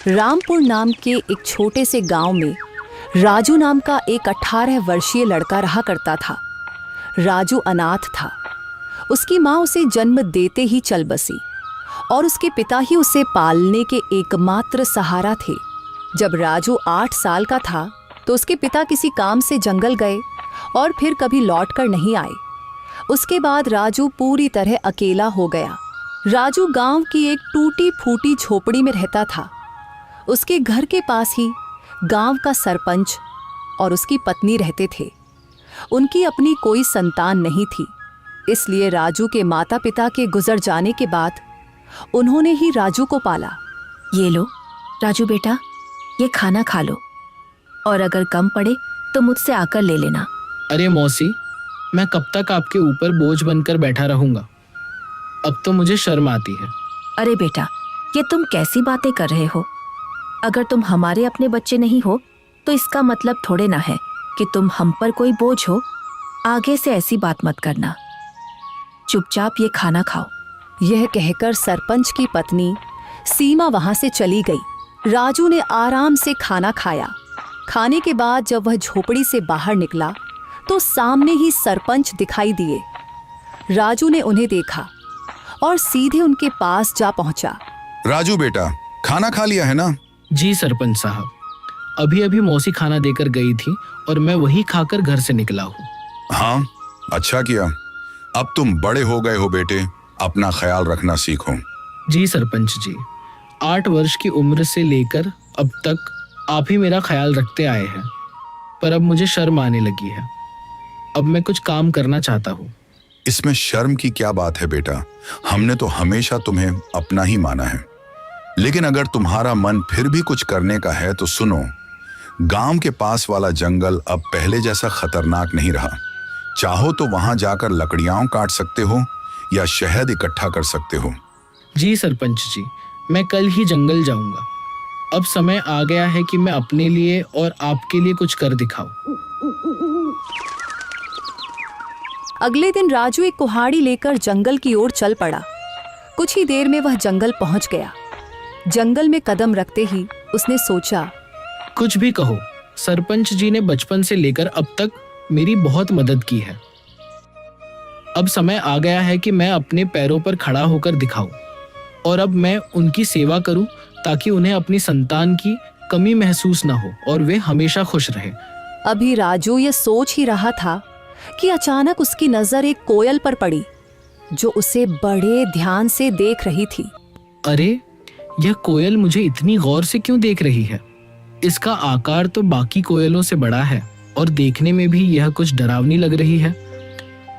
रामपुर नाम के एक छोटे से गांव में राजू नाम का एक 18 वर्षीय लड़का रहा करता था। राजू अनाथ था। उसकी माँ उसे जन्म देते ही चल बसी और उसके पिता ही उसे पालने के एकमात्र सहारा थे। जब राजू 8 साल का था तो उसके पिता किसी काम से जंगल गए और फिर कभी लौट कर नहीं आए। उसके बाद राजू पूरी तरह अकेला हो गया। राजू गांव की एक टूटी फूटी झोपड़ी में रहता था। उसके घर के पास ही गांव का सरपंच और उसकी पत्नी रहते थे। उनकी अपनी कोई संतान नहीं थी, इसलिए राजू के माता पिता के गुजर जाने के बाद उन्होंने ही राजू को पाला। ये लो राजू बेटा, ये खाना खा लो और अगर कम पड़े तो मुझसे आकर ले लेना। अरे मौसी, मैं कब तक आपके ऊपर बोझ बनकर बैठा रहूंगा? अब तो मुझे शर्म आती है। अरे बेटा, ये तुम कैसी बातें कर रहे हो? अगर तुम हमारे अपने बच्चे नहीं हो तो इसका मतलब थोड़े ना है कि तुम हम पर कोई बोझ हो। आगे से ऐसी बात मत करना। चुपचाप ये खाना खाओ। यह कहकर सरपंच की पत्नी सीमा वहां से चली गई। राजू ने आराम से खाना खाया। खाने के बाद जब वह झोपड़ी से बाहर निकला तो सामने ही सरपंच दिखाई दिए। राजू ने उन्हें देखा और सीधे उनके पास जा पहुंचा। राजू बेटा, खाना खा लिया है ना? जी सरपंच साहब, अभी अभी मौसी खाना देकर गई थी और मैं वही खाकर घर से निकला हूँ। हाँ, अच्छा किया। अब तुम बड़े हो गए हो बेटे, अपना ख्याल रखना सीखो। जी सरपंच जी, 8 वर्ष की उम्र से लेकर अब तक आप ही मेरा ख्याल रखते आए हैं, पर अब मुझे शर्म आने लगी है। अब मैं कुछ काम करना चाहता हूँ। इसमें शर्म की क्या बात है बेटा? हमने तो हमेशा तुम्हें अपना ही माना है। लेकिन अगर तुम्हारा मन फिर भी कुछ करने का है तो सुनो, गांव के पास वाला जंगल अब पहले जैसा खतरनाक नहीं रहा। चाहो तो वहां जाकर लकड़ियां काट सकते हो या शहद इकट्ठा कर सकते हो। जी सरपंच जी, मैं कल ही जंगल जाऊंगा। अब समय आ गया है कि मैं अपने लिए और आपके लिए कुछ कर दिखाऊं। अगले दिन राजू एक कुल्हाड़ी लेकर जंगल की ओर चल पड़ा। कुछ ही देर में वह जंगल पहुंच गया। जंगल में कदम रखते ही उसने सोचा, कुछ भी कहो, सरपंच जी ने बचपन से लेकर अब तक मेरी बहुत मदद की है। अब समय आ गया है कि मैं अपने पैरों पर खड़ा होकर दिखाऊं और अब मैं उनकी सेवा करूं ताकि उन्हें अपनी संतान की कमी महसूस ना हो और वे हमेशा खुश रहें। अभी राजू ये सोच ही रहा था कि अचानक उसकी नजर एक कोयल पर पड़ी जो उसे बड़े ध्यान से देख रही थी। अरे, यह कोयल मुझे इतनी गौर से क्यों देख रही है? इसका आकार तो बाकी कोयलों से बड़ा है और देखने में भी यह कुछ डरावनी लग रही है।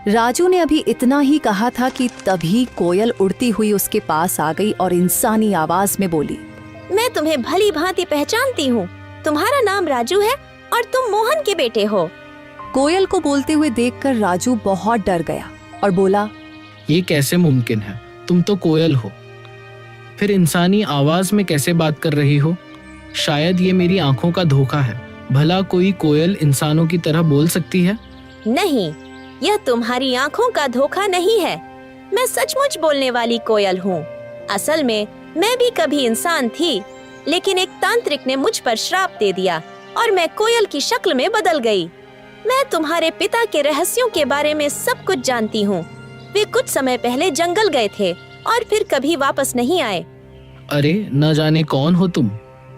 राजू ने अभी इतना ही कहा था कि तभी कोयल उड़ती हुई उसके पास आ गई और इंसानी आवाज में बोली, मैं तुम्हें भली भांति पहचानती हूँ। तुम्हारा नाम राजू है और तुम मोहन के बेटे हो। कोयल को बोलते हुए देखकर राजू बहुत डर गया और बोला, ये कैसे मुमकिन है? तुम तो कोयल हो, फिर इंसानी आवाज में कैसे बात कर रही हो? शायद ये मेरी आंखों का धोखा है। भला कोई कोयल इंसानों की तरह बोल सकती है? नहीं, यह तुम्हारी आंखों का धोखा नहीं है। मैं सचमुच बोलने वाली कोयल हूँ। असल में मैं भी कभी इंसान थी, लेकिन एक तांत्रिक ने मुझ पर श्राप दे दिया और मैं कोयल की शक्ल में बदल गई। मैं तुम्हारे पिता के रहस्यों के बारे में सब कुछ जानती हूँ। वे कुछ समय पहले जंगल गए थे और फिर कभी वापस नहीं आए। अरे, न जाने कौन हो तुम।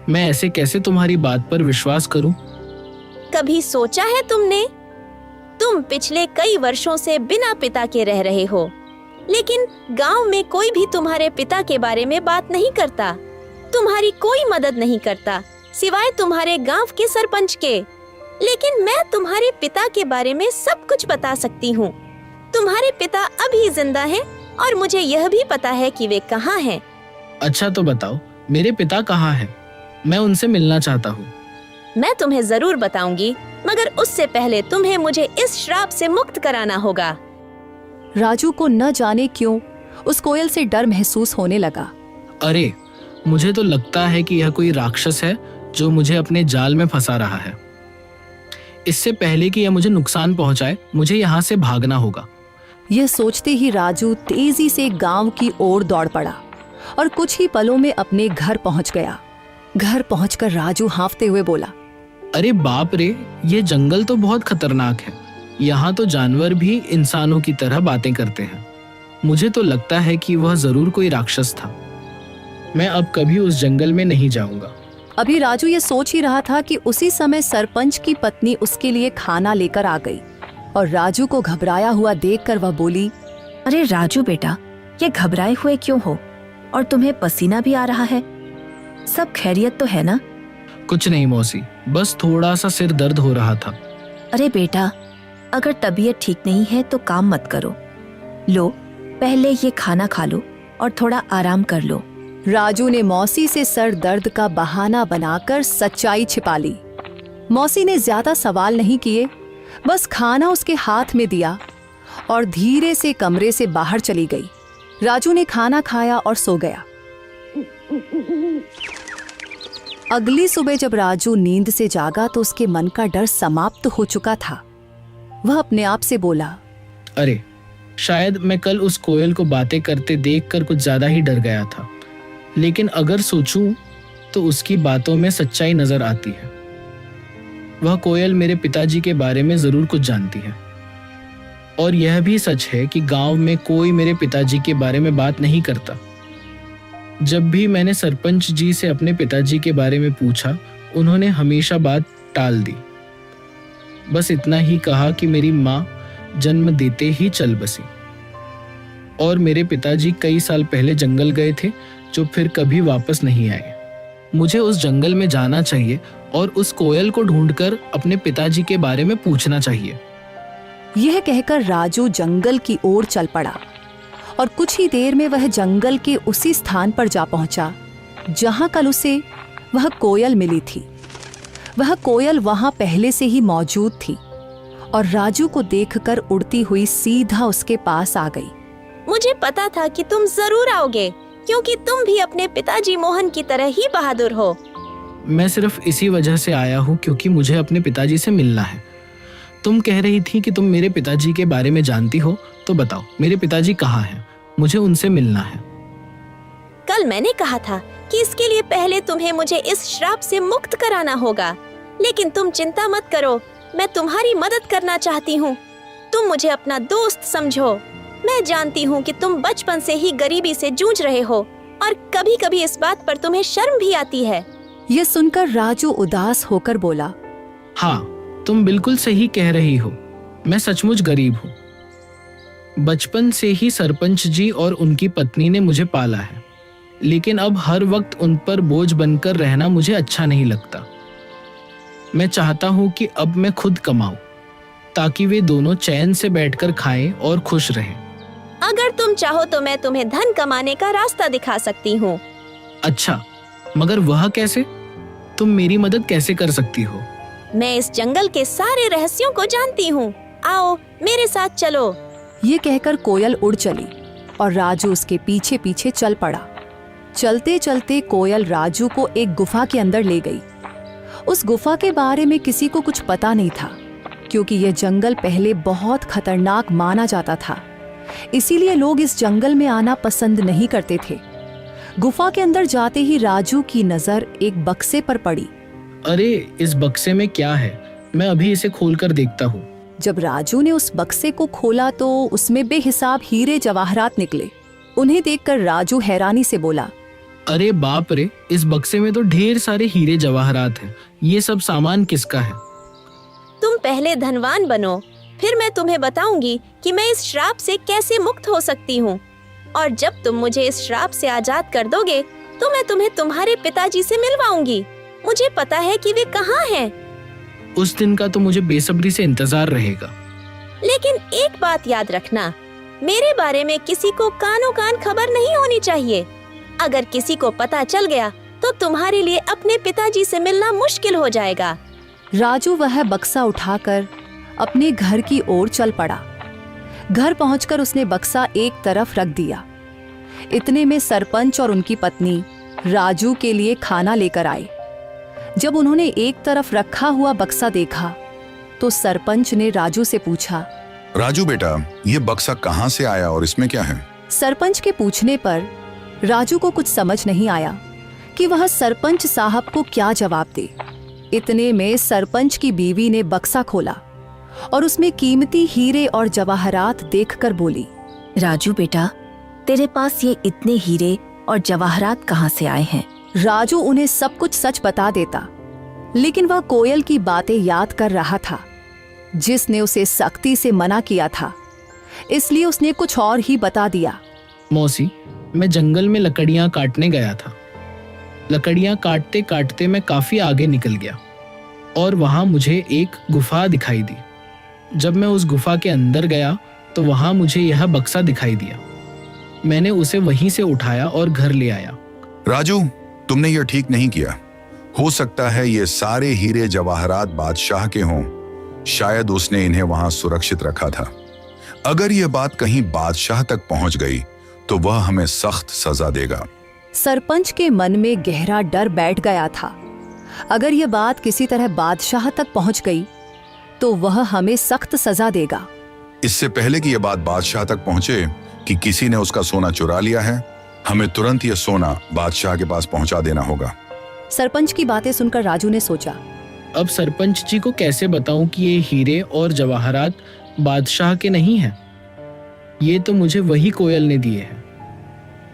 मैं ऐसे कैसे तुम्हारी बात पर विश्वास करूं? कभी सोचा है तुमने? तुम पिछले कई वर्षों से बिना पिता के रह रहे हो, लेकिन गांव में कोई भी तुम्हारे पिता के बारे में बात नहीं करता। तुम्हारी कोई मदद नहीं करता सिवाय तुम्हारे गांव के सरपंच के। लेकिन मैं तुम्हारे पिता के बारे में सब कुछ बता सकती हूँ। तुम्हारे पिता अभी जिंदा हैं और मुझे यह भी पता है कि वे कहाँ हैं। अच्छा तो बताओ, मेरे पिता कहाँ हैं? मैं उनसे मिलना चाहता हूँ। मैं तुम्हें जरूर बताऊंगी, मगर उससे पहले तुम्हें मुझे इस श्राप से मुक्त कराना होगा। राजू को न जाने क्यों उस कोयल से डर महसूस होने लगा। अरे, मुझे तो लगता है कि यह कोई राक्षस है जो मुझे अपने जाल में फंसा रहा है। इससे पहले कि यह मुझे नुकसान पहुंचाए, मुझे यहाँ से भागना होगा। यह सोचते ही राजू तेजी से गांव की ओर दौड़ पड़ा और कुछ ही पलों में अपने घर पहुंच गया। घर पहुंचकर राजू हांफते हुए बोला, अरे बाप रे, ये जंगल तो बहुत खतरनाक है। यहाँ तो जानवर भी इंसानों की तरह बातें करते हैं। मुझे तो लगता है कि वह जरूर कोई राक्षस था। मैं अब कभी उस जंगल में नहीं जाऊंगा। अभी राजू ये सोच ही रहा था कि उसी समय सरपंच की पत्नी उसके लिए खाना लेकर आ गई और राजू को घबराया हुआ देखकर वह बोली, अरे राजू बेटा, ये घबराए हुए क्यों हो? और तुम्हें पसीना भी आ रहा है। सब खैरियत तो है ना? कुछ नहीं मौसी, बस थोड़ा सा सिर दर्द हो रहा था। अरे बेटा, अगर तबीयत ठीक नहीं है तो काम मत करो। लो, पहले ये खाना खा लो और थोड़ा आराम कर लो। राजू ने मौसी से सर दर्द का बहाना बनाकर सच्चाई छिपा ली। मौसी ने ज्यादा सवाल नहीं किए, बस खाना उसके हाथ में दिया और धीरे से कमरे से बाहर चली गई। राजू ने खाना खाया और सो गया। अगली सुबह जब राजू नींद से जागा तो उसके मन का डर समाप्त हो चुका था। वह अपने आप से बोला, अरे शायद मैं कल उस कोयल को बातें करते देखकर कुछ ज्यादा ही डर गया था, लेकिन अगर सोचूं तो उसकी बातों में सच्चाई नजर आती है। वह कोयल मेरे पिताजी के बारे में जरूर कुछ जानती है और यह भी सच है कि गांव में कोई मेरे पिताजी के बारे में बात नहीं करता। जब भी मैंने सरपंच जी से अपने पिताजी के बारे में पूछा, उन्होंने हमेशा बात टाल दी। बस इतना ही कहा कि मेरी माँ जन्म देते ही चल बसी और मेरे पिताजी कई साल पहले जंगल गए थे, जो फिर कभी वापस नहीं आए। मुझे उस जंगल में जाना चाहिए और उस कोयल को ढूंढकर अपने पिताजी के बारे में पूछना चाहिए। यह कहकर राजू जंगल की ओर चल पड़ा और कुछ ही देर में वह जंगल के उसी स्थान पर जा पहुंचा जहां कल उसे वह कोयल मिली थी। वह कोयल वहां पहले से ही मौजूद थी और राजू को देखकर उड़ती हुई सीधा उसके पास आ गई। मुझे पता था कि तुम जरूर आओगे, क्योंकि तुम भी अपने पिताजी मोहन की तरह ही बहादुर हो। मैं सिर्फ इसी वजह से आया हूँ क्योंकि मुझे अपने पिताजी से मिलना है। तुम कह रही थी कि तुम मेरे पिताजी के बारे में जानती हो, तो बताओ मेरे पिताजी कहाँ हैं? मुझे उनसे मिलना है। कल मैंने कहा था कि इसके लिए पहले तुम्हें मुझे इस श्राप से मुक्त कराना होगा, लेकिन तुम चिंता मत करो, मैं तुम्हारी मदद करना चाहती हूँ। तुम मुझे अपना दोस्त समझो। मैं जानती हूँ कि तुम बचपन से ही गरीबी से जूझ रहे हो और कभी-कभी इस बात पर तुम्हें शर्म भी आती है। यह सुनकर राजू उदास होकर बोला, हाँ, तुम बिल्कुल सही कह रही हो। मैं सचमुच गरीब हूँ। बचपन से ही सरपंच जी और उनकी पत्नी ने मुझे पाला है, लेकिन अब हर वक्त उन पर बोझ बनकर रहना मुझे अच्छा नहीं लगता। मैं चाहता हूँ कि अब मैं खुद कमाऊं, ताकि वे दोनों चैन से बैठकर खाएं और खुश रहें। अगर तुम चाहो तो मैं तुम्हें धन कमाने का रास्ता दिखा सकती हूँ। अच्छा, मगर वह कैसे? तुम मेरी मदद कैसे कर सकती हो? मैं इस जंगल के सारे रहस्यों को जानती हूँ। आओ मेरे साथ चलो। ये कहकर कोयल उड़ चली और राजू उसके पीछे पीछे चल पड़ा। चलते चलते कोयल राजू को एक गुफा के अंदर ले गई। उस गुफा के बारे में किसी को कुछ पता नहीं था, क्योंकि यह जंगल पहले बहुत खतरनाक माना जाता था। इसीलिए लोग इस जंगल में आना पसंद नहीं करते थे। गुफा के अंदर जाते ही राजू की नजर एक बक्से पर पड़ी। अरे, इस बक्से में क्या है? मैं अभी इसे खोलकर देखता हूँ। जब राजू ने उस बक्से को खोला तो उसमें बेहिसाब हीरे जवाहरात निकले। उन्हें देखकर राजू हैरानी से बोला, अरे बाप रे, इस बक्से में तो ढेर सारे हीरे जवाहरात हैं। ये सब सामान किसका है? तुम पहले धनवान बनो, फिर मैं तुम्हें बताऊंगी कि मैं इस श्राप से कैसे मुक्त हो सकती हूँ। और जब तुम मुझे इस श्राप से आजाद कर दोगे तो मैं तुम्हें तुम्हारे पिताजी से मिलवाऊंगी। मुझे पता है कि वे कहाँ हैं। उस दिन का तो मुझे बेसब्री से इंतजार रहेगा। लेकिन एक बात याद रखना, मेरे बारे में किसी को कानो कान खबर नहीं होनी चाहिए। अगर किसी को पता चल गया तो तुम्हारे लिए अपने पिताजी से मिलना मुश्किल हो जाएगा। राजू वह बक्सा उठाकर अपने घर की ओर चल पड़ा। घर पहुंचकर उसने बक्सा एक तरफ रख दिया। इतने में सरपंच और उनकी पत्नी राजू के लिए खाना लेकर आए। जब उन्होंने एक तरफ रखा हुआ बक्सा देखा तो सरपंच ने राजू से पूछा, राजू बेटा, ये बक्सा कहाँ से आया और इसमें क्या है? सरपंच के पूछने पर राजू को कुछ समझ नहीं आया कि कि वह सरपंच साहब को क्या जवाब दे। इतने में सरपंच की बीवी ने बक्सा खोला और उसमें कीमती हीरे और जवाहरात देखकर बोली, राजू बेटा, तेरे पास ये इतने हीरे और जवाहरात कहाँ से आए हैं? राजू उन्हें सब कुछ सच बता देता, लेकिन वह कोयल की बातें याद कर रहा था जिसने उसे सख्ती से मना किया था, इसलिए उसने कुछ और ही बता दिया। मौसी, मैं जंगल में लकड़ियां काटने गया था। लकड़ियां काटते काटते मैं काफी आगे निकल गया और वहां मुझे एक गुफा दिखाई दी। जब मैं उस गुफा के अंदर गया तो वहां मुझे यह बक्सा दिखाई दिया। मैंने उसे वहीं से उठाया और घर ले आया। राजू, तुमने यह ठीक नहीं किया। हो सकता है ये सारे हीरे जवाहरात बादशाह के हों। शायद उसने इन्हें वहां सुरक्षित रखा था। अगर यह बात कहीं बादशाह तक पहुंच गई तो वह हमें सख्त सजा देगा। सरपंच के मन में गहरा डर बैठ गया था। अगर यह बात किसी तरह बादशाह तक पहुंच गई तो वह हमें सख्त सजा देगा। इससे पहले कि यह बात बादशाह तक पहुंचे कि किसी ने उसका सोना चुरा लिया है, हमें तुरंत यह सोना बादशाह के पास पहुंचा देना होगा। सरपंच की बातें सुनकर राजू ने सोचा, अब सरपंच जी को कैसे बताऊं कि ये हीरे और जवाहरात बादशाह के नहीं हैं? ये तो मुझे वही कोयल ने दिए हैं।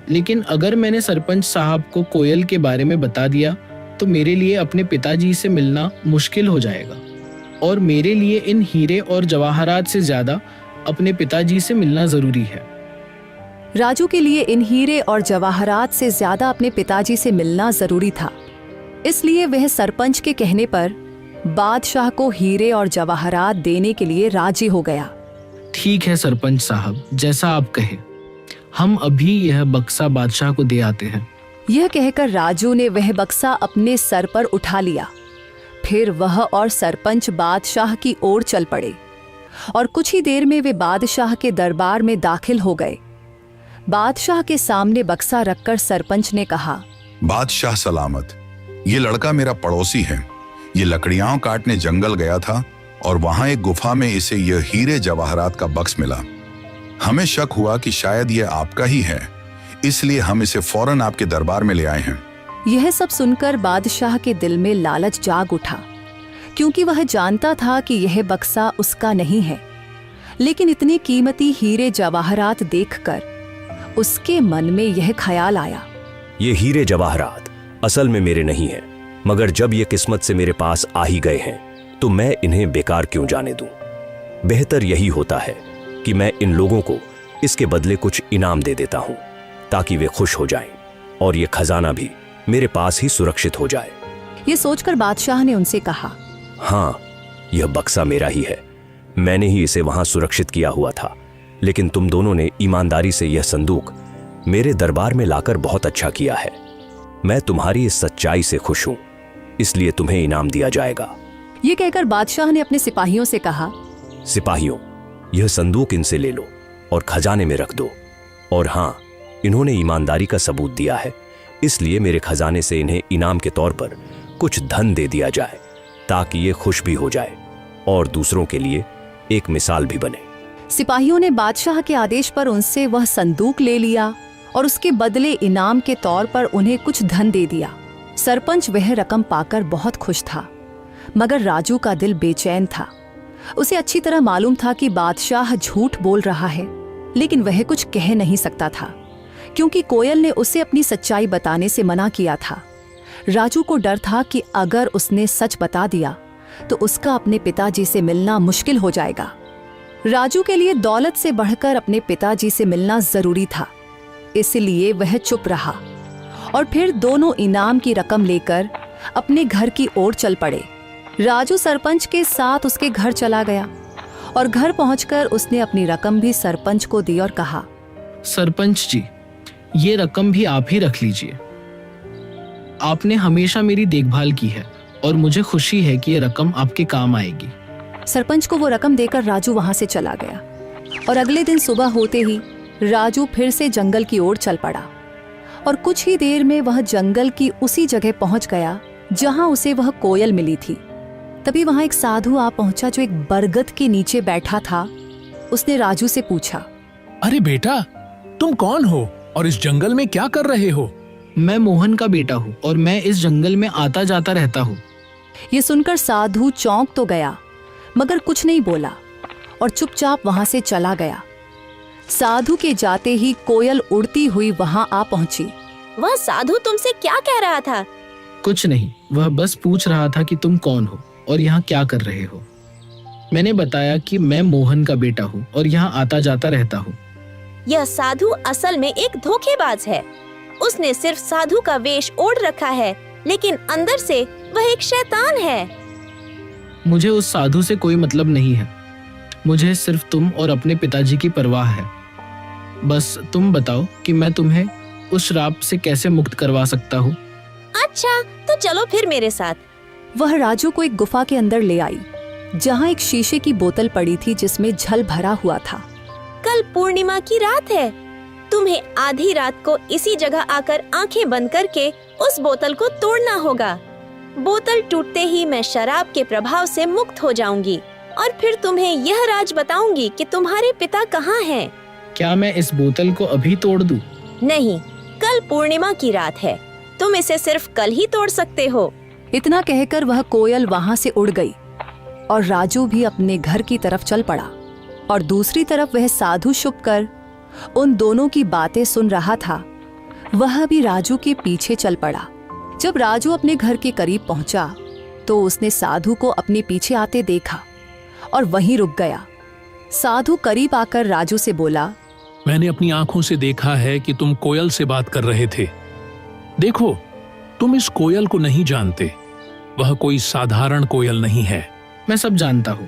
लेकिन अगर मैंने सरपंच साहब को कोयल के बारे में बता दिया तो मेरे लिए अपने पिताजी से मिलना मुश्किल हो जाएगा और मेरे लिए इन हीरे और जवाहरात से ज्यादा अपने पिताजी से मिलना जरूरी है। राजू के लिए इन हीरे और जवाहरात से ज्यादा अपने पिताजी से मिलना जरूरी था, इसलिए वह सरपंच के कहने पर बादशाह को हीरे और जवाहरात देने के लिए राजी हो गया। ठीक है सरपंच साहब, जैसा आप कहे, हम अभी यह बक्सा बादशाह को दे आते हैं। यह कहकर राजू ने वह बक्सा अपने सर पर उठा लिया। फिर वह और सरपंच बादशाह की ओर चल पड़े और कुछ ही देर में वे बादशाह के दरबार में दाखिल हो गए। बादशाह के सामने बक्सा रखकर सरपंच ने कहा, बादशाह सलामत। ये लड़का मेरा पड़ोसी है। ये लकड़ियां काटने जंगल गया था और वहां एक गुफा में इसे यह हीरे जवाहरात का बक्स मिला। हमें शक हुआ कि शायद यह आपका ही है, इसलिए हम इसे फौरन आपके दरबार में ले आए हैं। यह सब सुनकर बादशाह के दिल में लालच जाग उठा, क्योंकि वह जानता था कि यह बक्सा उसका नहीं है। लेकिन इतने कीमती हीरे जवाहरात देखकर उसके मन में यह ख्याल आया, ये हीरे जवाहरात असल में मेरे नहीं हैं, मगर जब ये किस्मत से मेरे पास आ ही गए हैं तो मैं इन्हें बेकार क्यों जाने दूं। बेहतर यही होता है कि मैं इन लोगों को इसके बदले कुछ इनाम दे देता हूं ताकि वे खुश हो जाएं और ये खजाना भी मेरे पास ही सुरक्षित हो जाए। ये सोचकर बादशाह ने उनसे कहा, हाँ, यह बक्सा मेरा ही है। मैंने ही इसे वहां सुरक्षित किया हुआ था, लेकिन तुम दोनों ने ईमानदारी से यह संदूक मेरे दरबार में लाकर बहुत अच्छा किया है। मैं तुम्हारी इस सच्चाई से खुश हूं, इसलिए तुम्हें इनाम दिया जाएगा। ये कहकर बादशाह ने अपने सिपाहियों से कहा, सिपाहियों, यह संदूक इनसे ले लो और खजाने में रख दो। और हाँ, इन्होंने ईमानदारी का सबूत दिया है, इसलिए मेरे खजाने से इन्हें इनाम के तौर पर कुछ धन दे दिया जाए ताकि ये खुश भी हो जाए और दूसरों के लिए एक मिसाल भी बने। सिपाहियों ने बादशाह के आदेश पर उनसे वह संदूक ले लिया और उसके बदले इनाम के तौर पर उन्हें कुछ धन दे दिया। सरपंच वह रकम पाकर बहुत खुश था, मगर राजू का दिल बेचैन था। उसे अच्छी तरह मालूम था कि बादशाह झूठ बोल रहा है, लेकिन वह कुछ कह नहीं सकता था क्योंकि कोयल ने उसे अपनी सच्चाई बताने से मना किया था। राजू को डर था कि अगर उसने सच बता दिया तो उसका अपने पिताजी से मिलना मुश्किल हो जाएगा। राजू के लिए दौलत से बढ़कर अपने पिताजी से मिलना जरूरी था, इसलिए वह चुप रहा और फिर दोनों इनाम की रकम लेकर अपने घर की ओर चल पड़े। राजू सरपंच के साथ उसके घर चला गया और घर पहुंचकर उसने अपनी रकम भी सरपंच को दी और कहा, सरपंच जी, ये रकम भी आप ही रख लीजिए। आपने हमेशा मेरी देखभाल की है और मुझे खुशी है कि ये रकम आपके काम आएगी। सरपंच को वो रकम देकर राजू वहां से चला गया और अगले दिन सुबह होते ही राजू फिर से जंगल की ओर चल पड़ा और कुछ ही देर में वह जंगल की उसी जगह पहुंच गया जहां उसे वह कोयल मिली थी। तभी वहां एक साधु आ पहुंचा जो एक बरगद के नीचे बैठा था। उसने राजू से पूछा, अरे बेटा, तुम कौन हो और इस जंगल में क्या कर रहे हो? मैं मोहन का बेटा हूँ और मैं इस जंगल में आता जाता रहता हूँ। ये सुनकर साधु चौंक तो गया मगर कुछ नहीं बोला और चुपचाप वहां से चला गया। साधु के जाते ही कोयल उड़ती हुई वहां आ पहुंची। वह साधु तुमसे क्या कह रहा था? कुछ नहीं, वह बस पूछ रहा था कि तुम कौन हो और यहाँ क्या कर रहे हो। मैंने बताया कि मैं मोहन का बेटा हूँ और यहाँ आता जाता रहता हूँ। यह साधु असल में एक धोखेबाज है। उसने सिर्फ साधु का वेश ओढ़ रखा है, लेकिन अंदर से वह एक शैतान है। मुझे उस साधु से कोई मतलब नहीं है। मुझे सिर्फ तुम और अपने पिताजी की परवाह है। बस तुम बताओ कि मैं तुम्हें उस श्राप से कैसे मुक्त करवा सकता हूँ। अच्छा, तो चलो फिर मेरे साथ। वह राजू को एक गुफा के अंदर ले आई जहां एक शीशे की बोतल पड़ी थी जिसमें जल भरा हुआ था। कल पूर्णिमा की रात है। तुम्हें आधी रात को इसी जगह आकर आंखें बंद करके उस बोतल को तोड़ना होगा। बोतल टूटते ही मैं शराब के प्रभाव से मुक्त हो जाऊंगी और फिर तुम्हें यह राज बताऊंगी कि तुम्हारे पिता कहाँ हैं। क्या मैं इस बोतल को अभी तोड़ दूं? नहीं, कल पूर्णिमा की रात है। तुम इसे सिर्फ कल ही तोड़ सकते हो। इतना कहकर वह कोयल वहां से उड़ गई और राजू भी अपने घर की तरफ चल पड़ा और दूसरी तरफ वह साधु छुपकर उन दोनों की बातें सुन रहा था। वह भी राजू के पीछे चल पड़ा। जब राजू अपने घर के करीब पहुंचा तो उसने साधु को अपने पीछे आते देखा और वहीं रुक गया। साधु करीब आकर राजू से बोला, मैंने अपनी आंखों से देखा है कि तुम कोयल से बात कर रहे थे। देखो, तुम इस कोयल को नहीं जानते। वह कोई साधारण कोयल नहीं है। मैं सब जानता हूँ,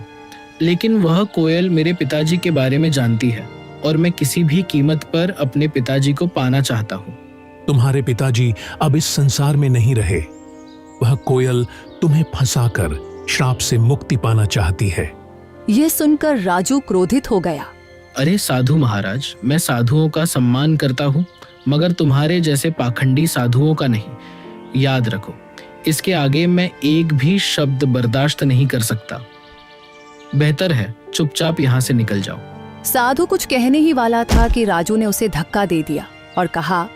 लेकिन वह कोयल मेरे पिताजी के बारे में जानती है और मैं किसी भी कीमत पर अपने पिताजी को पाना चाहता हूँ। तुम्हारे पिताजी अब इस संसार में नहीं रहे। वह कोयल तुम्हें फंसाकर श्राप से मुक्ति पाना चाहती है। यह सुनकर राजू क्रोधित हो गया। अरे साधु महाराज, मैं साधुओं का सम्मान करता हूँ मगर तुम्हारे जैसे पाखंडी साधुओं का नहीं। याद रखो, इसके आगे मैं एक भी शब्द बर्दाश्त नहीं कर सकता। बेहतर है चुपचाप यहाँ से निकल जाओ। साधु कुछ कहने ही वाला था कि राजू ने उसे धक्का दे दिया और कहा,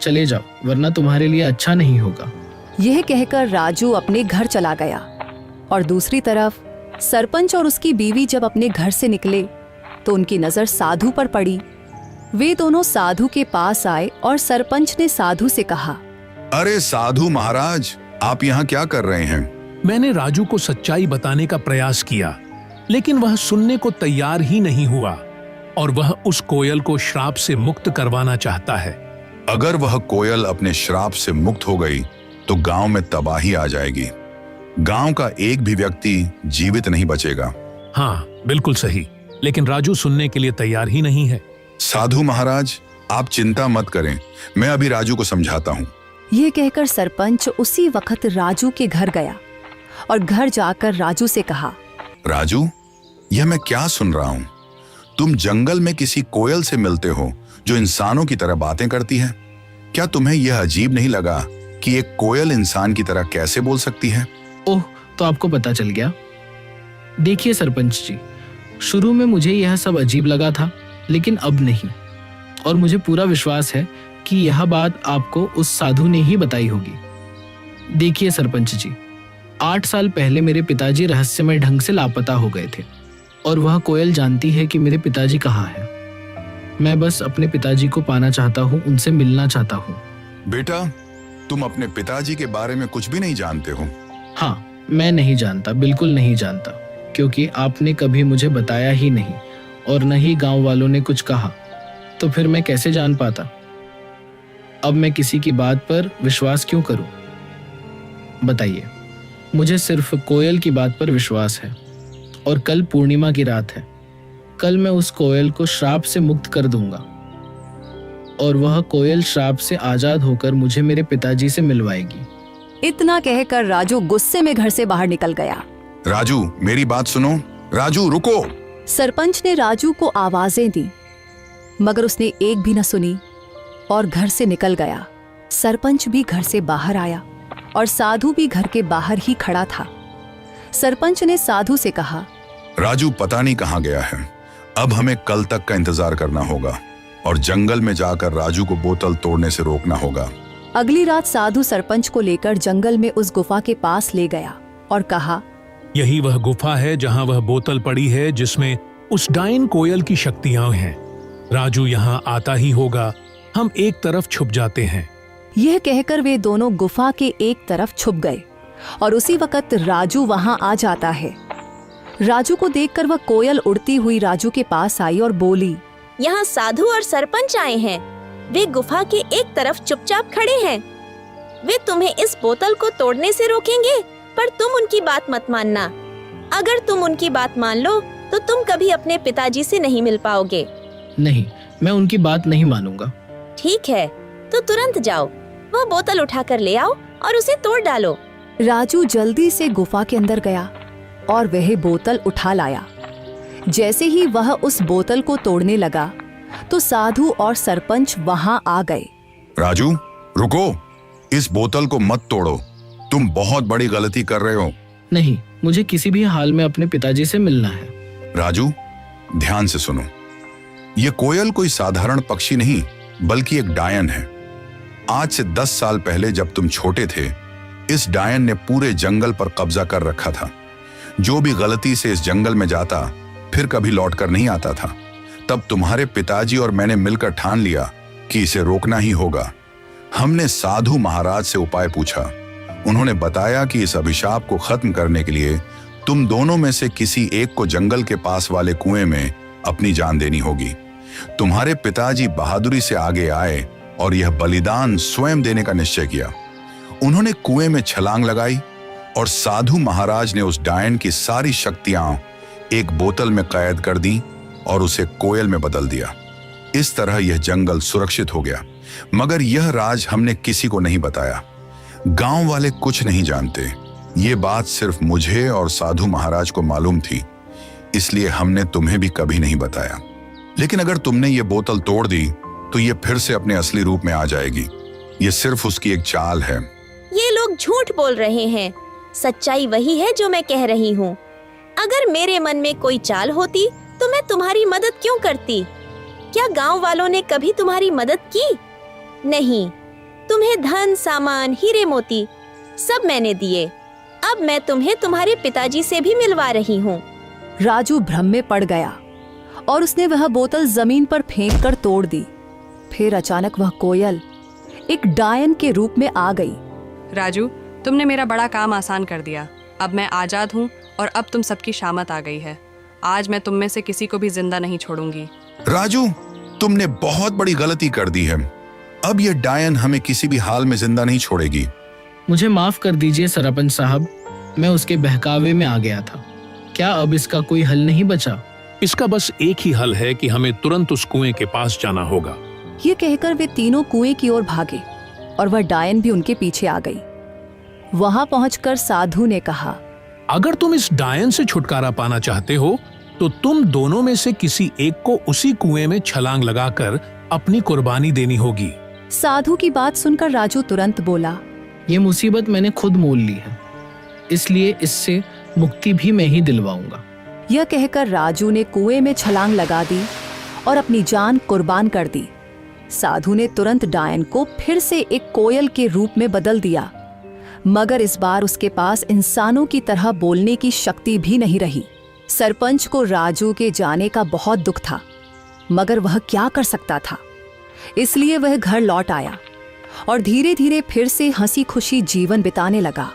चले जाओ वरना तुम्हारे लिए अच्छा नहीं होगा। यह कहकर राजू अपने घर चला गया और दूसरी तरफ सरपंच और उसकी बीवी जब अपने घर से निकले तो उनकी नजर साधु पर पड़ी। वे दोनों साधु के पास आए और सरपंच ने साधु से कहा, अरे साधु महाराज, आप यहाँ क्या कर रहे हैं? मैंने राजू को सच्चाई बताने का प्रयास किया, लेकिन वह सुनने को तैयार ही नहीं हुआ और वह उस कोयल को श्राप से मुक्त करवाना चाहता है। अगर वह कोयल अपने श्राप से मुक्त हो गई तो गांव में तबाही आ जाएगी। गांव का एक भी व्यक्ति जीवित नहीं बचेगा। हाँ, बिल्कुल सही, लेकिन राजू सुनने के लिए तैयार ही नहीं है। साधु महाराज, आप चिंता मत करें, मैं अभी राजू को समझाता हूँ। यह कहकर सरपंच उसी वक्त राजू के घर गया और घर जाकर राजू से कहा, राजू, यह मैं क्या सुन रहा हूँ? तुम जंगल में किसी कोयल से मिलते हो जो इंसानों की तरह बातें करती है। क्या तुम्हें यह अजीब नहीं लगा कि एक कोयल इंसान की तरह कैसे बोल सकती है? ओह, तो आपको पता चल गया। देखिए सरपंच जी, शुरू में मुझे यह सब अजीब लगा था, लेकिन अब नहीं। और मुझे पूरा विश्वास है कि यह बात आपको उस साधु ने ही बताई होगी। देखिए सरपंच जी, 8 साल पहले मेरे पिताजी रहस्यमय ढंग से लापता हो गए थे और वह कोयल जानती है कि मेरे पिताजी कहाँ हैं। मैं बस अपने पिताजी को पाना चाहता हूँ, उनसे मिलना चाहता हूँ। बेटा, तुम अपने पिताजी के बारे में कुछ भी नहीं जानते हो? हाँ, मैं नहीं जानता, बिल्कुल नहीं जानता, क्योंकि आपने कभी मुझे बताया ही नहीं और न ही गांव वालों ने कुछ कहा, तो फिर मैं कैसे जान पाता? अब मैं किसी की बात पर विश्वास क्यों करूं? बताइए। मुझे सिर्फ कोयल की बात पर विश्वास है और कल पूर्णिमा की रात है। कल मैं उस कोयल को श्राप से मुक्त कर दूंगा और वह कोयल श्राप से आजाद होकर मुझे मेरे पिताजी से मिलवाएगी। इतना कहकर राजू गुस्से में घर से बाहर निकल गया। राजू, मेरी बात सुनो। राजू, रुको। सरपंच ने राजू को आवाजें दी मगर उसने एक भी न सुनी और घर से निकल गया। सरपंच भी घर से बाहर आया और साधु भी घर के बाहर ही खड़ा था। सरपंच ने साधु से कहा, राजू पता नहीं कहाँ गया है। अब हमें कल तक का इंतजार करना होगा और जंगल में जाकर राजू को बोतल तोड़ने से रोकना होगा। अगली रात साधु सरपंच को लेकर जंगल में उस गुफा के पास ले गया और कहा, यही वह गुफा है जहां वह बोतल पड़ी है जिसमें उस डायन कोयल की शक्तियां हैं। राजू यहाँ आता ही होगा, हम एक तरफ छुप जाते हैं। यह कहकर वे दोनों गुफा के एक तरफ छुप गए और उसी वक्त राजू वहां आ जाता है। राजू को देखकर वह कोयल उड़ती हुई राजू के पास आई और बोली, यहाँ साधु और सरपंच आए हैं। वे गुफा के एक तरफ चुपचाप खड़े हैं। वे तुम्हें इस बोतल को तोड़ने से रोकेंगे, पर तुम उनकी बात मत मानना। अगर तुम उनकी बात मान लो तो तुम कभी अपने पिताजी से नहीं मिल पाओगे। नहीं, मैं उनकी बात नहीं मानूंगा। ठीक है, तो तुरंत जाओ, वह बोतल उठाकर ले आओ और उसे तोड़ डालो। राजू जल्दी से गुफा के अंदर गया और वह बोतल उठा लाया। जैसे ही वह उस बोतल को तोड़ने लगा तो साधु और सरपंच वहां आ गए। राजू रुको, इस बोतल को मत तोड़ो, तुम बहुत बड़ी गलती कर रहे हो। नहीं, मुझे किसी भी हाल में अपने पिताजी से मिलना है। राजू ध्यान से सुनो, ये कोयल कोई साधारण पक्षी नहीं बल्कि एक डायन है। आज से 10 साल पहले जब तुम छोटे थे, इस डायन ने पूरे जंगल पर कब्जा कर रखा था। जो भी गलती से इस जंगल में जाता फिर कभी लौट कर नहीं आता था। तब तुम्हारे पिताजी और मैंने मिलकर ठान लिया कि इसे रोकना ही होगा। हमने साधु महाराज से उपाय पूछा। उन्होंने बताया कि इस अभिशाप को खत्म करने के लिए तुम दोनों में से किसी एक को जंगल के पास वाले कुएं में अपनी जान देनी होगी। तुम्हारे पिताजी बहादुरी से आगे आए और यह बलिदान स्वयं देने का निश्चय किया। उन्होंने कुएं में छलांग लगाई और साधु महाराज ने उस डायन की सारी शक्तियां एक बोतल में कैद कर दी और उसे कोयल में बदल दिया। इस तरह यह जंगल सुरक्षित हो गया। मगर यह राज हमने किसी को नहीं बताया। गांव वाले कुछ नहीं जानते। ये बात सिर्फ मुझे और साधु महाराज को मालूम थी, इसलिए हमने तुम्हें भी कभी नहीं बताया। लेकिन अगर तुमने ये बोतल तोड़ दी तो ये फिर से अपने असली रूप में आ जाएगी। ये सिर्फ उसकी एक चाल है। ये लोग झूठ बोल रहे हैं। सच्चाई वही है जो मैं कह रही हूँ। अगर मेरे मन में कोई चाल होती तो मैं तुम्हारी मदद क्यों करती? क्या गांव वालों ने कभी तुम्हारी मदद की? नहीं। तुम्हें धन, सामान, हीरे मोती सब मैंने दिए। अब मैं तुम्हें तुम्हारे पिताजी से भी मिलवा रही हूँ। राजू भ्रम में पड़ गया और उसने वह बोतल जमीन पर फेंक कर तोड़ दी। फिर अचानक वह कोयल एक डायन के रूप में आ गई। राजू, तुमने मेरा बड़ा काम आसान कर दिया। अब मैं आजाद हूँ और अब तुम सबकी शामत आ गई है। आज मैं तुम में से किसी को भी जिंदा नहीं छोड़ूंगी। राजू तुमने बहुत बड़ी गलती कर दी है। अब यह डायन हमें किसी भी हाल में जिंदा नहीं छोड़ेगी। मुझे माफ कर दीजिए सरपंच साहब, मैं उसके बहकावे में आ गया था। क्या अब इसका कोई हल नहीं बचा? इसका बस एक ही हल है कि हमें तुरंत उस कुएं के पास जाना होगा। ये कहकर वे तीनों कुएं की ओर भागे और वह डायन भी उनके पीछे आ गई। वहां पहुंचकर साधु ने कहा, अगर तुम इस डायन से छुटकारा पाना चाहते हो तो तुम दोनों में से किसी एक को उसी कुएं में छलांग लगाकर अपनी कुर्बानी देनी होगी। साधु की बात सुनकर राजू तुरंत बोला, ये मुसीबत मैंने खुद मोल ली है, इसलिए इससे मुक्ति भी मैं ही दिलवाऊंगा। यह कहकर राजू ने कुएं में छलांग लगा दी और अपनी जान कुर्बान कर दी। साधु ने तुरंत डायन को फिर से एक कोयल के रूप में बदल दिया, मगर इस बार उसके पास इंसानों की तरह बोलने की शक्ति भी नहीं रही। सरपंच को राजू के जाने का बहुत दुख था, मगर वह क्या कर सकता था। इसलिए वह घर लौट आया और धीरे धीरे फिर से हंसी खुशी जीवन बिताने लगा।